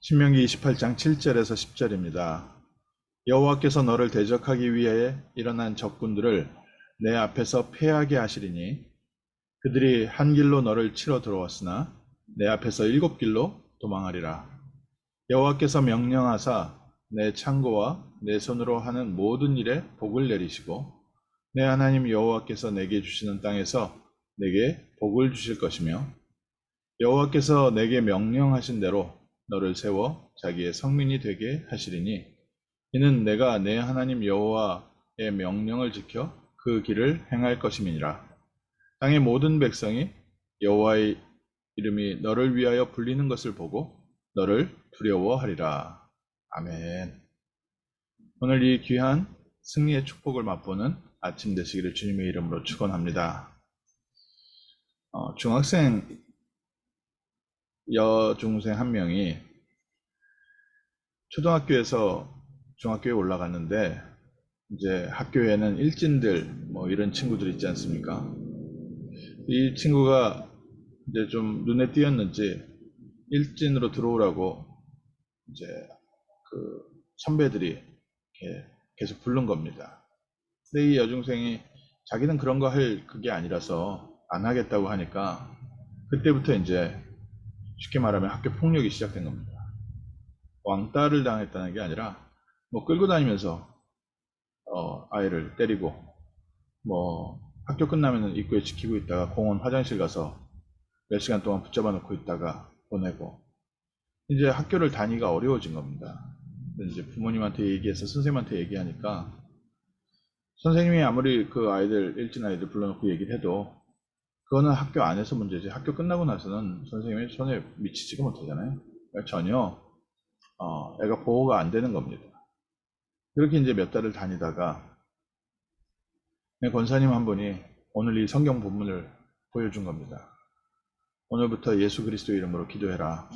신명기 28장 7절에서 10절입니다. 여호와께서 너를 대적하기 위해 일어난 적군들을 내 앞에서 패하게 하시리니 그들이 한 길로 너를 치러 들어왔으나 내 앞에서 7길로 도망하리라. 여호와께서 명령하사 내 창고와 내 손으로 하는 모든 일에 복을 내리시고 내 하나님 여호와께서 내게 주시는 땅에서 내게 복을 주실 것이며 여호와께서 내게 명령하신 대로 너를 세워 자기의 성민이 되게 하시리니 이는 내가 내 하나님 여호와의 명령을 지켜 그 길을 행할 것임이니라. 땅의 모든 백성이 여호와의 이름이 너를 위하여 불리는 것을 보고 너를 두려워하리라. 아멘. 오늘 이 귀한 승리의 축복을 맛보는 아침 되시기를 주님의 이름으로 축원합니다. 중학생 여중생 한 명이 초등학교에서 중학교에 올라갔는데 이제 학교에는 일진들 뭐 이런 친구들 있지 않습니까? 이 친구가 이제 좀 눈에 띄었는지 일진으로 들어오라고 이제 그 선배들이 이렇게 계속 부른 겁니다. 근데 이 여중생이 자기는 그런 거 할 그게 아니라서 안 하겠다고 하니까 그때부터 이제 쉽게 말하면 학교 폭력이 시작된 겁니다. 왕따를 당했다는 게 아니라 뭐 끌고 다니면서 아이를 때리고 뭐 학교 끝나면 입구에 지키고 있다가 공원 화장실 가서 몇 시간 동안 붙잡아 놓고 있다가 보내고 이제 학교를 다니기가 어려워진 겁니다. 이제 부모님한테 얘기해서 선생님한테 얘기하니까 선생님이 아무리 그 아이들 일진 아이들 불러놓고 얘기를 해도 그거는 학교 안에서 문제지 학교 끝나고 나서는 선생님이 손에 미치지가 못하잖아요. 그러니까 전혀 애가 보호가 안 되는 겁니다. 그렇게 이제 몇 달을 다니다가 권사님 한 분이 오늘 이 성경 본문을 보여준 겁니다. 오늘부터 예수 그리스도 이름으로 기도해라.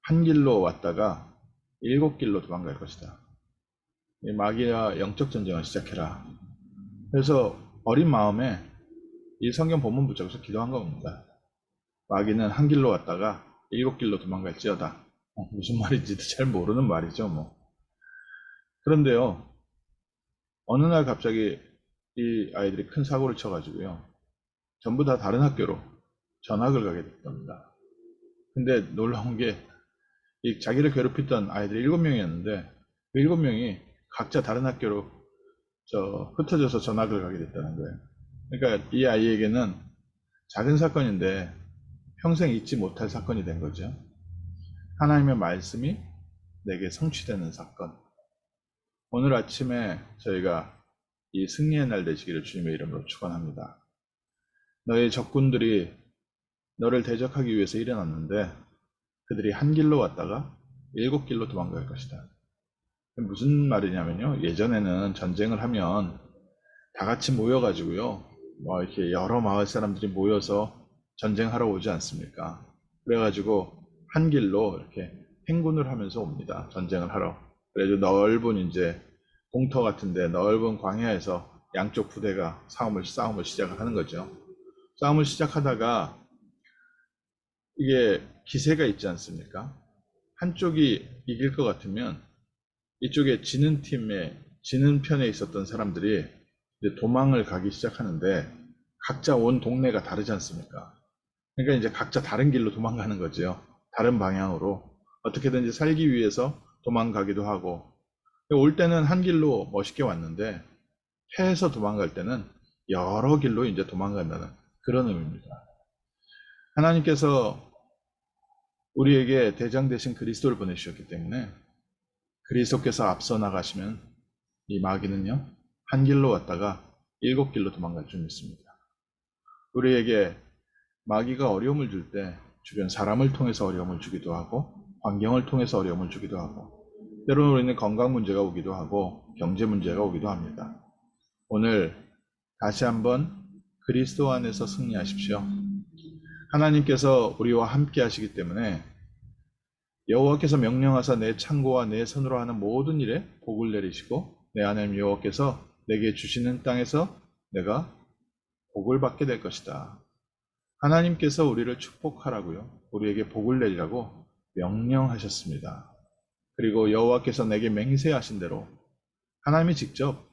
한 길로 왔다가 7길로 도망갈 것이다. 마귀와 영적 전쟁을 시작해라. 그래서 어린 마음에 이 성경 본문 붙잡아서 기도한 겁니다. 마귀는 한 길로 왔다가 7길로 도망갈지어다. 무슨 말인지도 잘 모르는 말이죠, 뭐. 그런데요, 어느 날 갑자기 이 아이들이 큰 사고를 쳐가지고요, 전부 다 다른 학교로 전학을 가게 됐답니다. 근데 놀라운 게, 이 자기를 괴롭혔던 아이들이 7명이었는데, 그 7명이 각자 다른 학교로 흩어져서 전학을 가게 됐다는 거예요. 그러니까 이 아이에게는 작은 사건인데 평생 잊지 못할 사건이 된 거죠. 하나님의 말씀이 내게 성취되는 사건. 오늘 아침에 저희가 이 승리의 날 되시기를 주님의 이름으로 축원합니다. 너의 적군들이 너를 대적하기 위해서 일어났는데 그들이 한 길로 왔다가 7길로 도망갈 것이다. 무슨 말이냐면요. 예전에는 전쟁을 하면 다 같이 모여가지고요. 뭐 이렇게 여러 마을 사람들이 모여서 전쟁하러 오지 않습니까? 그래가지고 한 길로 이렇게 행군을 하면서 옵니다. 전쟁을 하러. 그래서 넓은 이제 공터 같은데 넓은 광야에서 양쪽 부대가 싸움을 시작을 하는 거죠. 싸움을 시작하다가 이게 기세가 있지 않습니까? 한쪽이 이길 것 같으면 이쪽에 지는 편에 있었던 사람들이 이제 도망을 가기 시작하는데 각자 온 동네가 다르지 않습니까? 그러니까 이제 각자 다른 길로 도망가는 거죠. 다른 방향으로. 어떻게든지 살기 위해서 도망가기도 하고. 올 때는 한 길로 멋있게 왔는데 패해서 도망갈 때는 여러 길로 이제 도망간다는 그런 의미입니다. 하나님께서 우리에게 대장 되신 그리스도를 보내주셨기 때문에 그리스도께서 앞서 나가시면 이 마귀는요, 한 길로 왔다가 7길로 도망갈 줄 믿습니다. 우리에게 마귀가 어려움을 줄 때 주변 사람을 통해서 어려움을 주기도 하고 환경을 통해서 어려움을 주기도 하고 때로는 우리는 건강 문제가 오기도 하고 경제 문제가 오기도 합니다. 오늘 다시 한번 그리스도 안에서 승리하십시오. 하나님께서 우리와 함께 하시기 때문에 여호와께서 명령하사 내 창고와 내 손으로 하는 모든 일에 복을 내리시고 내 하나님 여호와께서 내게 주시는 땅에서 내가 복을 받게 될 것이다. 하나님께서 우리를 축복하라고요. 우리에게 복을 내리라고 명령하셨습니다. 그리고 여호와께서 내게 맹세하신 대로 하나님이 직접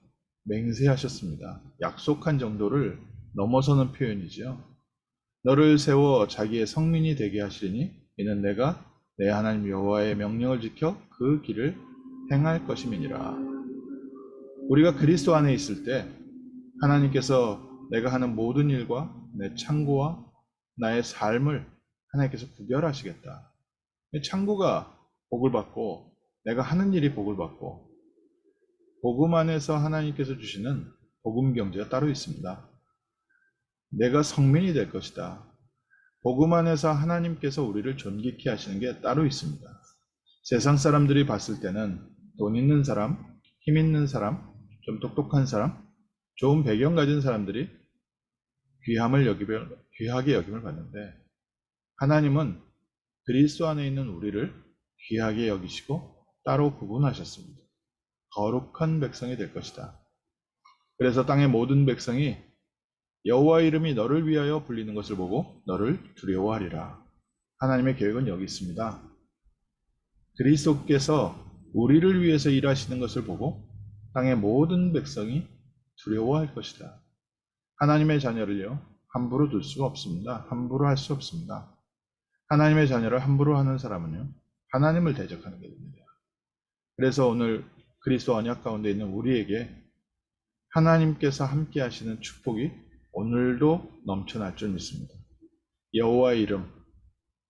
맹세하셨습니다. 약속한 정도를 넘어서는 표현이지요. 너를 세워 자기의 성민이 되게 하시리니 이는 내가 내 하나님 여호와의 명령을 지켜 그 길을 행할 것임이니라. 우리가 그리스도 안에 있을 때 하나님께서 내가 하는 모든 일과 내 창고와 나의 삶을 하나님께서 구별하시겠다. 창고가 복을 받고 내가 하는 일이 복을 받고 복음 안에서 하나님께서 주시는 복음 경제가 따로 있습니다. 내가 성민이 될 것이다. 복음 안에서 하나님께서 우리를 존귀케 하시는 게 따로 있습니다. 세상 사람들이 봤을 때는 돈 있는 사람, 힘 있는 사람, 좀 똑똑한 사람, 좋은 배경 가진 사람들이 귀하게 여김을 받는데 하나님은 그리스도 안에 있는 우리를 귀하게 여기시고 따로 구분하셨습니다. 거룩한 백성이 될 것이다. 그래서 땅의 모든 백성이 여호와의 이름이 너를 위하여 불리는 것을 보고 너를 두려워하리라. 하나님의 계획은 여기 있습니다. 그리스도께서 우리를 위해서 일하시는 것을 보고 땅의 모든 백성이 두려워할 것이다. 하나님의 자녀를요, 함부로 둘 수가 없습니다. 함부로 할 수 없습니다. 하나님의 자녀를 함부로 하는 사람은요, 하나님을 대적하는 게 됩니다. 그래서 오늘 그리스도 언약 가운데 있는 우리에게 하나님께서 함께 하시는 축복이 오늘도 넘쳐날 줄 믿습니다. 여호와의 이름,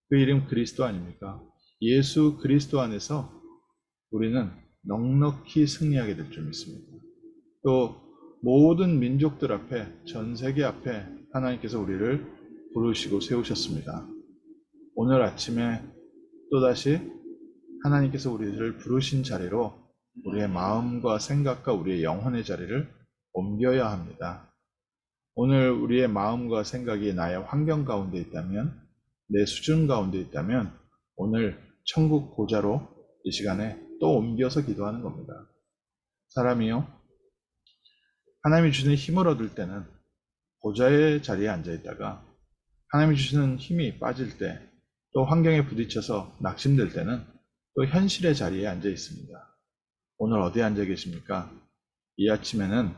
그 이름 그리스도 아닙니까? 예수 그리스도 안에서 우리는 넉넉히 승리하게 될 줄 믿습니다. 또 모든 민족들 앞에, 전 세계 앞에 하나님께서 우리를 부르시고 세우셨습니다. 오늘 아침에 또다시 하나님께서 우리를 부르신 자리로 우리의 마음과 생각과 우리의 영혼의 자리를 옮겨야 합니다. 오늘 우리의 마음과 생각이 나의 환경 가운데 있다면, 내 수준 가운데 있다면 오늘 천국 보좌로 이 시간에 또 옮겨서 기도하는 겁니다. 사람이요, 하나님이 주시는 힘을 얻을 때는 보좌의 자리에 앉아 있다가 하나님이 주시는 힘이 빠질 때, 또 환경에 부딪혀서 낙심될 때는 또 현실의 자리에 앉아 있습니다. 오늘 어디에 앉아 계십니까? 이 아침에는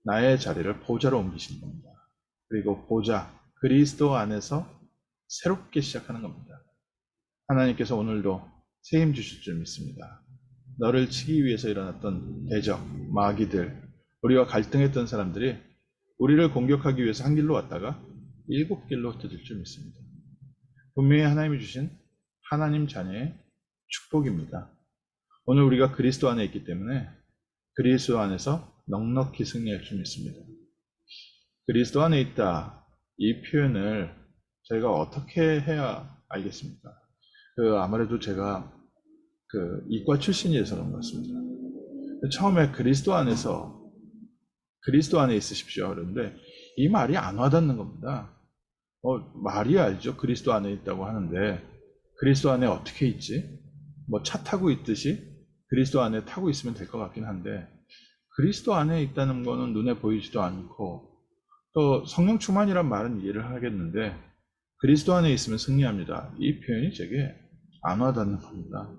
나의 자리를 보좌로 옮기시는 겁니다. 그리고 보좌, 그리스도 안에서 새롭게 시작하는 겁니다. 하나님께서 오늘도 새 힘 주실 줄 믿습니다. 너를 치기 위해서 일어났던 대적, 마귀들, 우리와 갈등했던 사람들이 우리를 공격하기 위해서 한 길로 왔다가 7길로 흩어질 줄 믿습니다. 분명히 하나님이 주신 하나님 자녀의 축복입니다. 오늘 우리가 그리스도 안에 있기 때문에 그리스도 안에서 넉넉히 승리할 줄 믿습니다. 그리스도 안에 있다, 이 표현을 저희가 어떻게 해야 알겠습니까? 아무래도 제가 이과 출신이라서 그런 것 같습니다. 처음에 그리스도 안에 있으십시오. 그런데 이 말이 안 와닿는 겁니다. 말이 알죠. 그리스도 안에 있다고 하는데 그리스도 안에 어떻게 있지? 차 타고 있듯이 그리스도 안에 타고 있으면 될 것 같긴 한데 그리스도 안에 있다는 거는 눈에 보이지도 않고 또 성령 충만이란 말은 이해를 하겠는데 그리스도 안에 있으면 승리합니다. 이 표현이 제게 안 와닿는 겁니다.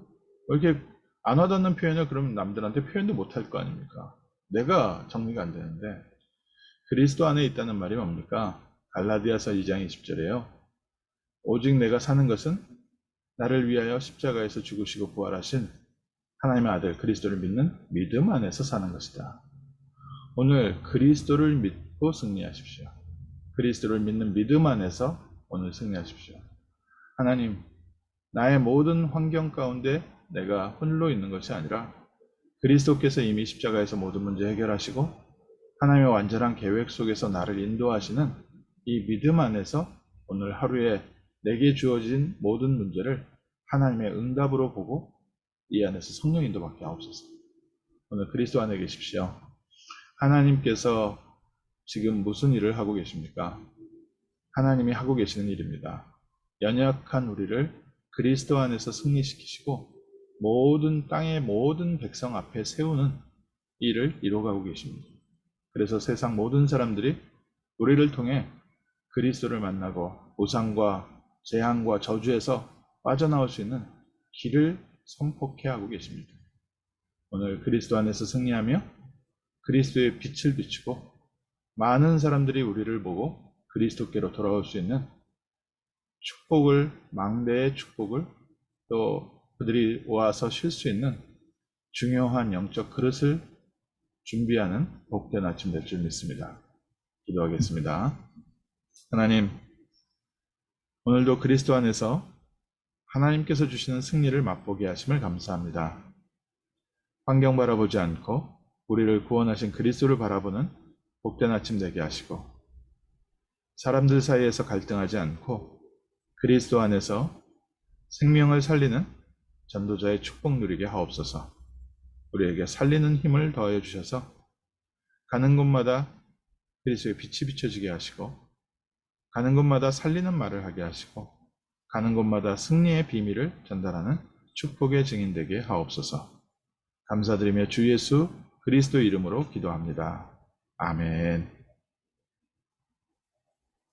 이렇게 안 와닿는 표현을 그럼 남들한테 표현도 못할 거 아닙니까? 내가 정리가 안 되는데 그리스도 안에 있다는 말이 뭡니까? 갈라디아서 2장 20절에요. 오직 내가 사는 것은 나를 위하여 십자가에서 죽으시고 부활하신 하나님의 아들 그리스도를 믿는 믿음 안에서 사는 것이다. 오늘 그리스도를 믿고 승리하십시오. 그리스도를 믿는 믿음 안에서 오늘 승리하십시오. 하나님, 나의 모든 환경 가운데 내가 홀로 있는 것이 아니라 그리스도께서 이미 십자가에서 모든 문제 해결하시고 하나님의 완전한 계획 속에서 나를 인도하시는 이 믿음 안에서 오늘 하루에 내게 주어진 모든 문제를 하나님의 응답으로 보고 이 안에서 성령 인도받게 하옵소서. 오늘 그리스도 안에 계십시오. 하나님께서 지금 무슨 일을 하고 계십니까? 하나님이 하고 계시는 일입니다. 연약한 우리를 그리스도 안에서 승리시키시고 모든 땅의 모든 백성 앞에 세우는 일을 이루어가고 계십니다. 그래서 세상 모든 사람들이 우리를 통해 그리스도를 만나고 우상과 재앙과 저주에서 빠져나올 수 있는 길을 선포케 하고 계십니다. 오늘 그리스도 안에서 승리하며 그리스도의 빛을 비추고 많은 사람들이 우리를 보고 그리스도께로 돌아올 수 있는 축복을, 망대의 축복을, 또 그들이 와서 쉴 수 있는 중요한 영적 그릇을 준비하는 복된 아침 될 줄 믿습니다. 기도하겠습니다. 하나님, 오늘도 그리스도 안에서 하나님께서 주시는 승리를 맛보게 하심을 감사합니다. 환경 바라보지 않고 우리를 구원하신 그리스도를 바라보는 복된 아침 되게 하시고, 사람들 사이에서 갈등하지 않고 그리스도 안에서 생명을 살리는 전도자의 축복 누리게 하옵소서. 우리에게 살리는 힘을 더하여 주셔서 가는 곳마다 그리스도의 빛이 비춰지게 하시고, 가는 곳마다 살리는 말을 하게 하시고, 가는 곳마다 승리의 비밀을 전달하는 축복의 증인 되게 하옵소서. 감사드리며 주 예수 그리스도 이름으로 기도합니다. 아멘.